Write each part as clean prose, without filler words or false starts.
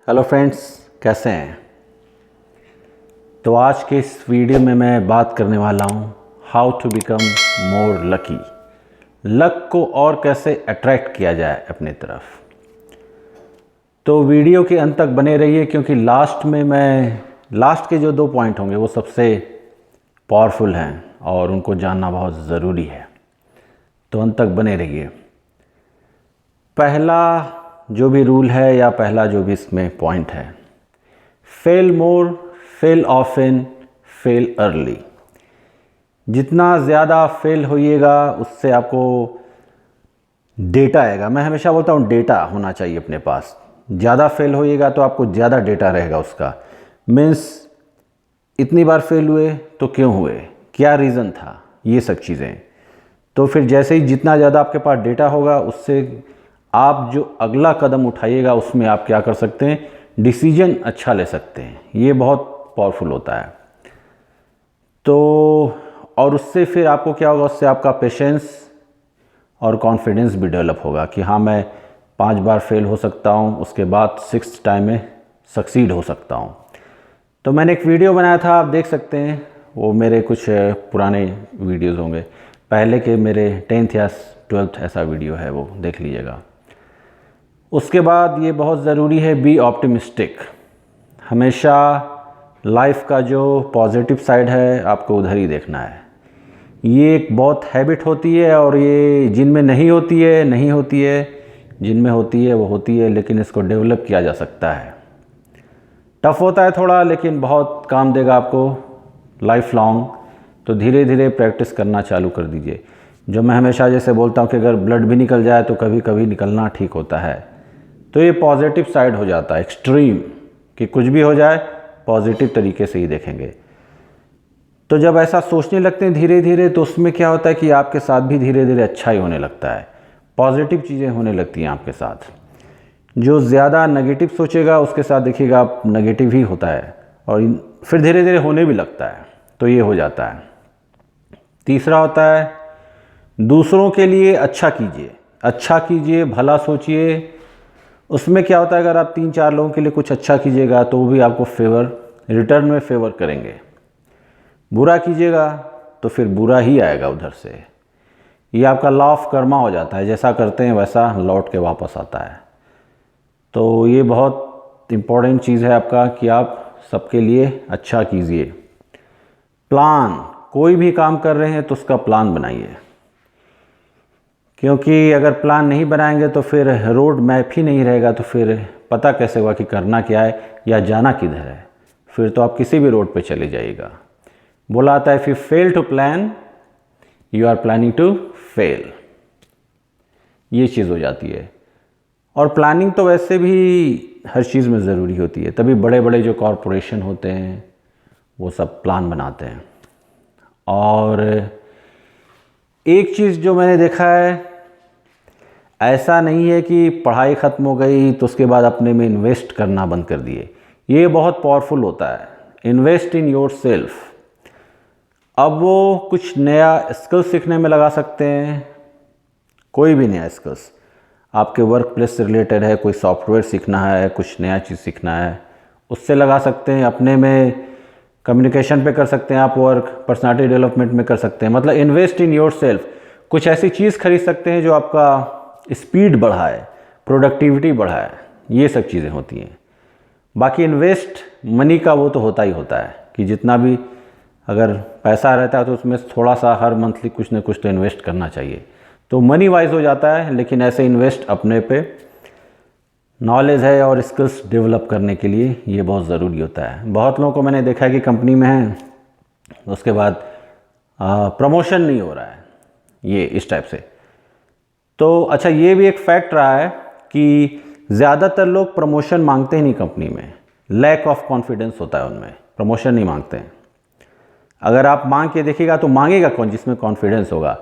Hello friends, कैसे हैं। तो आज के इस वीडियो में मैं बात करने वाला हूँ how to become more lucky. Luck को और कैसे अट्रैक्ट किया जाए अपनी तरफ। तो वीडियो के अंत तक बने रहिए, क्योंकि लास्ट के जो 2 पॉइंट होंगे वो सबसे पावरफुल हैं और उनको जानना बहुत ज़रूरी है। तो अंत तक बने रहिए। पहला जो भी रूल है या पहला जो भी इसमें पॉइंट है, फेल मोर, फेल ऑफन, फेल अर्ली। जितना ज़्यादा फेल होइएगा उससे आपको डेटा आएगा। मैं हमेशा बोलता हूँ डेटा होना चाहिए अपने पास। ज़्यादा फेल होइएगा तो आपको ज़्यादा डेटा रहेगा उसका। मीन्स इतनी बार फेल हुए तो क्यों हुए, क्या रीज़न था, ये सब चीज़ें। तो फिर जैसे ही जितना ज़्यादा आपके पास डेटा होगा उससे आप जो अगला कदम उठाइएगा उसमें आप क्या कर सकते हैं, डिसीजन अच्छा ले सकते हैं। ये बहुत पावरफुल होता है। तो और उससे फिर आपको क्या होगा, उससे आपका पेशेंस और कॉन्फिडेंस भी डेवलप होगा कि हाँ, मैं 5 बार फेल हो सकता हूँ, उसके बाद 6th टाइम में सक्सीड हो सकता हूँ। तो मैंने एक वीडियो बनाया था, आप देख सकते हैं। वो मेरे कुछ पुराने वीडियोज़ होंगे, पहले के मेरे 10th या 12th ऐसा वीडियो है, वो देख लीजिएगा। उसके बाद ये बहुत ज़रूरी है, बी ऑप्टिमिस्टिक। हमेशा लाइफ का जो पॉजिटिव साइड है आपको उधर ही देखना है। ये एक बहुत हैबिट होती है और ये जिनमें नहीं होती है, जिनमें होती है वो होती है, लेकिन इसको डेवलप किया जा सकता है। टफ़ होता है थोड़ा, लेकिन बहुत काम देगा आपको लाइफ लॉन्ग। तो धीरे धीरे प्रैक्टिस करना चालू कर दीजिए। जो मैं हमेशा जैसे बोलता हूँ कि अगर ब्लड भी निकल जाए तो कभी कभी निकलना ठीक होता है। तो ये पॉजिटिव साइड हो जाता है, एक्सट्रीम, कि कुछ भी हो जाए पॉजिटिव तरीके से ही देखेंगे। तो जब ऐसा सोचने लगते हैं धीरे धीरे, तो उसमें क्या होता है कि आपके साथ भी धीरे धीरे अच्छा ही होने लगता है, पॉजिटिव चीज़ें होने लगती हैं आपके साथ। जो ज़्यादा नेगेटिव सोचेगा उसके साथ देखिएगा आप नेगेटिव ही होता है, और फिर धीरे धीरे होने भी लगता है। तो ये हो जाता है। तीसरा होता है, दूसरों के लिए अच्छा कीजिए, भला सोचिए। उसमें क्या होता है, अगर आप 3-4 लोगों के लिए कुछ अच्छा कीजिएगा तो वो भी आपको रिटर्न में फेवर करेंगे। बुरा कीजिएगा तो फिर बुरा ही आएगा उधर से। ये आपका लॉ ऑफ कर्मा हो जाता है, जैसा करते हैं वैसा लौट के वापस आता है। तो ये बहुत इम्पोर्टेंट चीज़ है आपका कि आप सबके लिए अच्छा कीजिए। प्लान, कोई भी काम कर रहे हैं तो उसका प्लान बनाइए, क्योंकि अगर प्लान नहीं बनाएंगे तो फिर रोड मैप ही नहीं रहेगा, तो फिर पता कैसे होगा कि करना क्या है या जाना किधर है। फिर तो आप किसी भी रोड पे चले जाइएगा। बोला आता है, if you fail to plan you are planning to fail. ये चीज़ हो जाती है। और प्लानिंग तो वैसे भी हर चीज़ में ज़रूरी होती है, तभी बड़े बड़े जो कॉरपोरेशन होते हैं वो सब प्लान बनाते हैं। और एक चीज़ जो मैंने देखा है, ऐसा नहीं है कि पढ़ाई ख़त्म हो गई तो उसके बाद अपने में इन्वेस्ट करना बंद कर दिए। ये बहुत पावरफुल होता है, इन्वेस्ट इन योर सेल्फ। अब वो कुछ नया स्किल सीखने में लगा सकते हैं, कोई भी नया स्किल्स आपके वर्क प्लेस से रिलेटेड है, कोई सॉफ्टवेयर सीखना है, कुछ नया चीज़ सीखना है, उससे लगा सकते हैं। अपने में कम्युनिकेशन पे कर सकते हैं आप वर्क, पर्सनालिटी डेवलपमेंट में कर सकते हैं। मतलब इन्वेस्ट इन योर सेल्फ। कुछ ऐसी चीज़ खरीद सकते हैं जो आपका स्पीड बढ़ाए, प्रोडक्टिविटी बढ़ाए, ये सब चीज़ें होती हैं। बाकी इन्वेस्ट मनी का वो तो होता ही होता है कि जितना भी अगर पैसा रहता है तो उसमें थोड़ा सा हर मंथली कुछ ना कुछ तो इन्वेस्ट करना चाहिए, तो मनी वाइज हो जाता है। लेकिन ऐसे इन्वेस्ट अपने पे नॉलेज है और स्किल्स डेवलप करने के लिए ये बहुत ज़रूरी होता है। बहुत लोगों को मैंने देखा है कि कंपनी में है, उसके बाद प्रमोशन नहीं हो रहा है, ये इस टाइप से। तो अच्छा, ये भी एक फैक्ट रहा है कि ज़्यादातर लोग प्रमोशन मांगते ही नहीं कंपनी में। लैक ऑफ कॉन्फिडेंस होता है उनमें, प्रमोशन नहीं मांगते हैं। अगर आप मांग के देखिएगा तो मांगेगा कौन, जिसमें कॉन्फिडेंस होगा।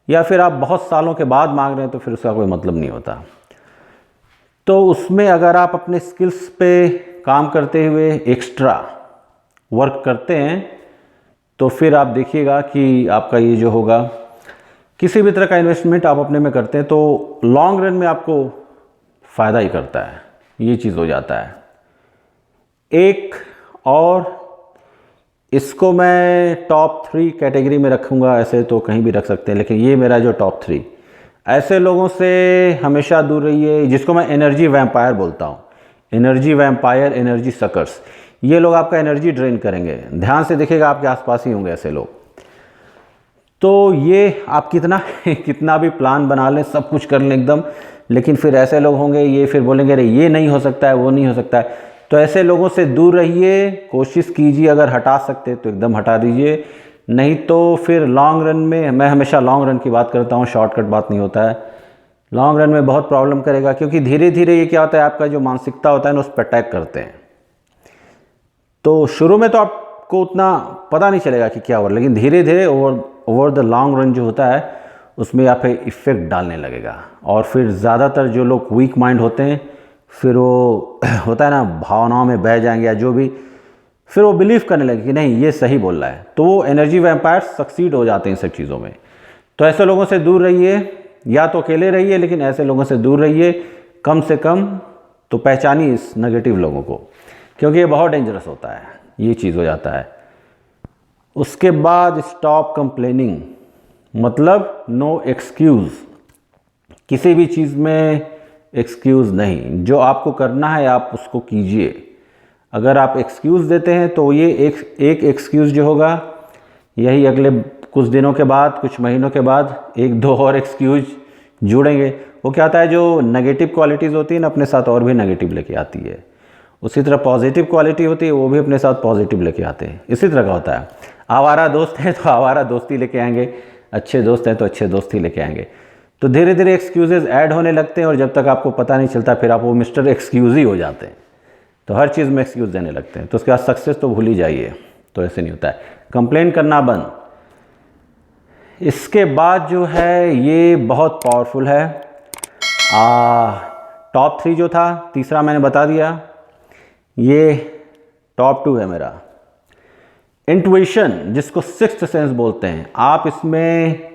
या फिर आप बहुत सालों के बाद मांग रहे हैं तो फिर उसका कोई मतलब नहीं होता। तो उसमें अगर आप अपने स्किल्स पे काम करते हुए एक्स्ट्रा वर्क करते हैं तो फिर आप देखिएगा कि आपका ये जो होगा, किसी भी तरह का इन्वेस्टमेंट आप अपने में करते हैं तो लॉन्ग रन में आपको फ़ायदा ही करता है। ये चीज़ हो जाता है। एक और इसको मैं टॉप 3 कैटेगरी में रखूँगा, ऐसे तो कहीं भी रख सकते हैं, लेकिन ये मेरा जो टॉप 3, ऐसे लोगों से हमेशा दूर रहिए जिसको मैं एनर्जी वैम्पायर बोलता हूँ। एनर्जी वैम्पायर, एनर्जी सकर्स, ये लोग आपका एनर्जी ड्रेन करेंगे। ध्यान से देखिएगा, आपके आसपास ही होंगे ऐसे लोग। तो ये आप कितना भी प्लान बना लें, सब कुछ कर लें एकदम, लेकिन फिर ऐसे लोग होंगे, ये फिर बोलेंगे अरे ये नहीं हो सकता है, वो नहीं हो सकता है। तो ऐसे लोगों से दूर रहिए, कोशिश कीजिए, अगर हटा सकते तो एकदम हटा दीजिए, नहीं तो फिर लॉन्ग रन में, मैं हमेशा लॉन्ग रन की बात करता हूँ, शॉर्टकट बात नहीं होता है, लॉन्ग रन में बहुत प्रॉब्लम करेगा। क्योंकि धीरे धीरे ये क्या होता है, आपका जो मानसिकता होता है ना, उस पर अटैक करते हैं। तो शुरू में तो आपको उतना पता नहीं चलेगा कि क्या हो रहा है, लेकिन धीरे धीरे ओवर द लॉन्ग रन जो होता है उसमें आप इफ़ेक्ट डालने लगेगा। और फिर ज़्यादातर जो लोग वीक माइंड होते हैं, फिर वो होता है ना, भावनाओं में बह जाएंगे या जो भी, फिर वो बिलीव करने लगे कि नहीं ये सही बोल रहा है, तो वो एनर्जी वैम्पायर सक्सीड हो जाते हैं इन सब चीज़ों में। तो ऐसे लोगों से दूर रहिए, या तो अकेले रहिए, लेकिन ऐसे लोगों से दूर रहिए कम से कम। तो पहचानिए इस नेगेटिव लोगों को, क्योंकि ये बहुत डेंजरस होता है, ये चीज़ हो जाता है। उसके बाद स्टॉप कंप्लेनिंग, मतलब नो एक्सक्यूज़, किसी भी चीज़ में एक्सक्यूज़ नहीं। जो आपको करना है आप उसको कीजिए। अगर आप एक्सक्यूज़ देते हैं तो ये एक एक्सक्यूज़ जो होगा, यही अगले कुछ दिनों के बाद, कुछ महीनों के बाद 1-2 और एक्सक्यूज़ जुड़ेंगे। वो क्या होता है, जो नेगेटिव क्वालिटीज़ होती है ना, अपने साथ और भी नेगेटिव लेके आती है। उसी तरह पॉजिटिव क्वालिटी होती है, वो भी अपने साथ पॉजिटिव लेके आते हैं। इसी तरह का होता है। आवारा दोस्त हैं तो आवारा दोस्ती लेके आएंगे, अच्छे दोस्त हैं तो अच्छे दोस्ती लेके आएंगे। तो धीरे धीरे एक्सक्यूज़ेज़ ऐड होने लगते हैं, और जब तक आपको पता नहीं चलता फिर आप वो मिस्टर एक्सक्यूज़ ही हो जाते हैं। तो हर चीज़ में एक्सक्यूज़ देने लगते हैं, तो उसके बाद सक्सेस तो भूल ही जाइए। तो ऐसे नहीं होता है, कंप्लेन करना बंद। इसके बाद जो है ये बहुत पावरफुल है। टॉप 3 जो था, तीसरा मैंने बता दिया, ये टॉप 2 है मेरा। इंट्यूशन, जिसको सिक्स्थ सेंस बोलते हैं, आप इसमें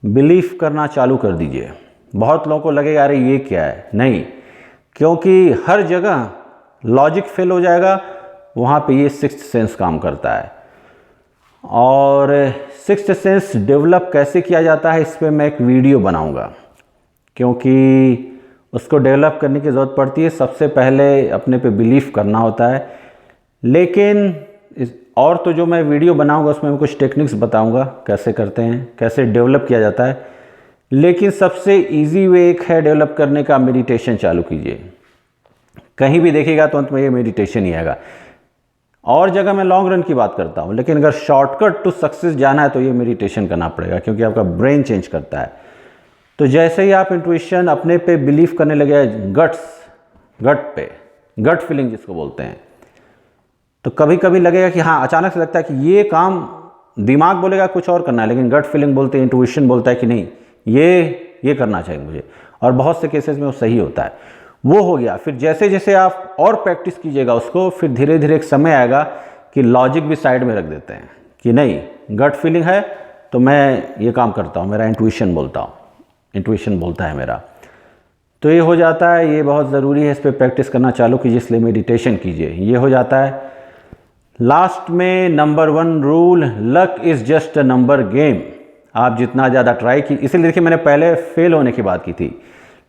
बिलीफ करना चालू कर दीजिए। बहुत लोगों को लगेगा अरे ये क्या है, नहीं, क्योंकि हर जगह लॉजिक फेल हो जाएगा, वहाँ पे ये सिक्स्थ सेंस काम करता है। और सिक्स्थ सेंस डेवलप कैसे किया जाता है, इस पर मैं एक वीडियो बनाऊंगा, क्योंकि उसको डेवलप करने की ज़रूरत पड़ती है। सबसे पहले अपने पे बिलीफ करना होता है। लेकिन और तो जो मैं वीडियो बनाऊंगा उसमें मैं कुछ टेक्निक्स बताऊंगा कैसे करते हैं, कैसे डेवलप किया जाता है। लेकिन सबसे इजी वे एक है डेवलप करने का, मेडिटेशन चालू कीजिए। कहीं भी देखिएगा तो अंत में ये मेडिटेशन ही आएगा। और जगह मैं लॉन्ग रन की बात करता हूँ, लेकिन अगर शॉर्टकट टू सक्सेस जाना है तो ये मेडिटेशन करना पड़ेगा, क्योंकि आपका ब्रेन चेंज करता है। तो जैसे ही आप इंट्यूशन अपने पे बिलीव करने लगे, गट फीलिंग जिसको बोलते हैं, तो कभी कभी लगेगा कि हाँ, अचानक से लगता है कि ये काम, दिमाग बोलेगा कुछ और करना है, लेकिन गट फीलिंग बोलते हैं, इंट्यूशन बोलता है कि नहीं ये करना चाहिए मुझे। और बहुत से केसेस में वो सही होता है, वो हो गया। फिर जैसे जैसे आप और प्रैक्टिस कीजिएगा उसको, फिर धीरे धीरे एक समय आएगा कि लॉजिक भी साइड में रख देते हैं कि नहीं, गट फीलिंग है तो मैं ये काम करता हूँ, मेरा इंट्यूशन बोलता है मेरा। तो ये हो जाता है, ये बहुत ज़रूरी है, इस पर प्रैक्टिस करना चालू कीजिए, इसलिए मेडिटेशन कीजिए, ये हो जाता है। लास्ट में number 1 rule, luck is just a number game. आप जितना ज़्यादा ट्राई की, इसीलिए देखिए मैंने पहले फेल होने की बात की थी।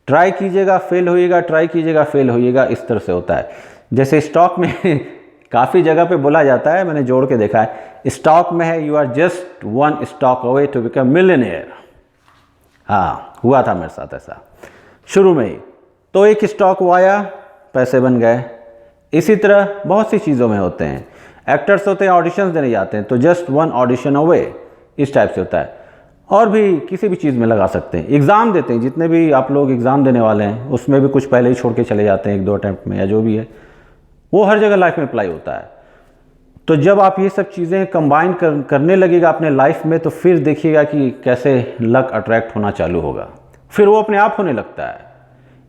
ट्राई कीजिएगा फेल होइएगा, ट्राई कीजिएगा फेल होइएगा, इस तरह से होता है। जैसे स्टॉक में काफ़ी जगह पे बोला जाता है, मैंने जोड़ के देखा है, स्टॉक में है you are just 1 stock away to become millionaire. हाँ, हुआ था मेरे साथ ऐसा शुरू में ही। तो एक स्टॉक वो आया, पैसे बन गए। इसी तरह बहुत सी चीज़ों में होते हैं। एक्टर्स होते हैं, ऑडिशंस देने जाते हैं, तो जस्ट 1 ऑडिशन अवे, इस टाइप से होता है। और भी किसी भी चीज़ में लगा सकते हैं। एग्ज़ाम देते हैं, जितने भी आप लोग एग्ज़ाम देने वाले हैं, उसमें भी कुछ पहले ही छोड़ के चले जाते हैं 1-2 अटैम्प्ट में, या जो भी है, वो हर जगह लाइफ में अप्लाई होता है। तो जब आप ये सब चीज़ें कंबाइन करने लगेगा अपने लाइफ में, तो फिर देखिएगा कि कैसे लक अट्रैक्ट होना चालू होगा। फिर वो अपने आप होने लगता है,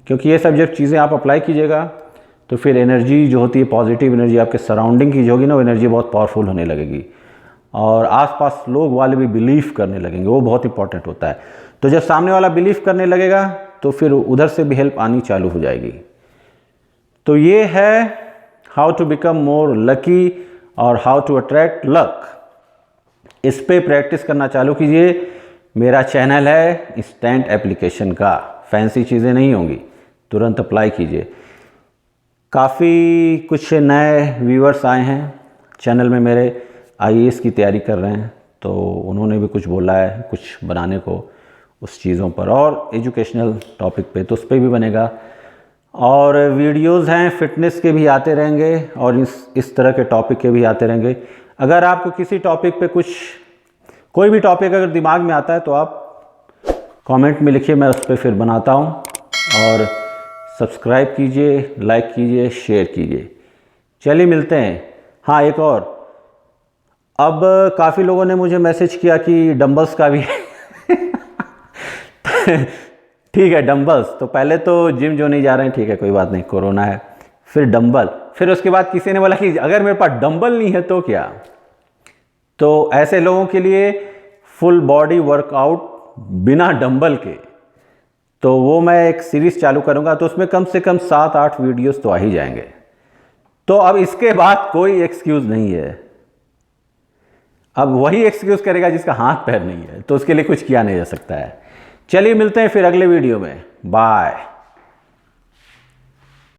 क्योंकि ये सब जब चीज़ें आप अप्लाई कीजिएगा तो फिर एनर्जी जो होती है, पॉजिटिव एनर्जी आपके सराउंडिंग की जो होगी ना, वो एनर्जी बहुत पावरफुल होने लगेगी। और आसपास लोग वाले भी बिलीव करने लगेंगे, वो बहुत इंपॉर्टेंट होता है। तो जब सामने वाला बिलीव करने लगेगा तो फिर उधर से भी हेल्प आनी चालू हो जाएगी। तो ये है how to become more lucky और हाउ टू अट्रैक्ट लक, इस पे प्रैक्टिस करना चालू कीजिए। मेरा चैनल है इंस्टेंट एप्लीकेशन का, फैंसी चीज़ें नहीं होंगी, तुरंत अप्लाई कीजिए। काफ़ी कुछ नए व्यूअर्स आए हैं चैनल में मेरे, IAS की तैयारी कर रहे हैं, तो उन्होंने भी कुछ बोला है कुछ बनाने को उस चीज़ों पर, और एजुकेशनल टॉपिक पे तो उस पर भी बनेगा। और वीडियोस हैं फिटनेस के भी आते रहेंगे और इस तरह के टॉपिक के भी आते रहेंगे। अगर आपको किसी टॉपिक पे कोई भी टॉपिक अगर दिमाग में आता है तो आप कमेंट में लिखिए, मैं उस पर फिर बनाता हूँ। और सब्सक्राइब कीजिए, लाइक कीजिए, शेयर कीजिए। चलिए मिलते हैं। हाँ, एक और, अब काफ़ी लोगों ने मुझे मैसेज किया कि डंबल्स का भी ठीक है, डंबल्स तो पहले तो जिम जो नहीं जा रहे हैं, ठीक है कोई बात नहीं, कोरोना है, फिर डंबल, फिर उसके बाद किसी ने बोला कि अगर मेरे पास डंबल नहीं है तो क्या। तो ऐसे लोगों के लिए फुल बॉडी वर्कआउट बिना डंबल के, तो वो मैं एक सीरीज़ चालू करूँगा, तो उसमें कम से कम 7-8 वीडियोस तो आ ही जाएंगे। तो अब इसके बाद कोई एक्सक्यूज़ नहीं है। अब वही एक्सक्यूज़ करेगा जिसका हाथ पैर नहीं है, तो उसके लिए कुछ किया नहीं जा सकता है। चलिए मिलते हैं फिर अगले वीडियो में, बाय।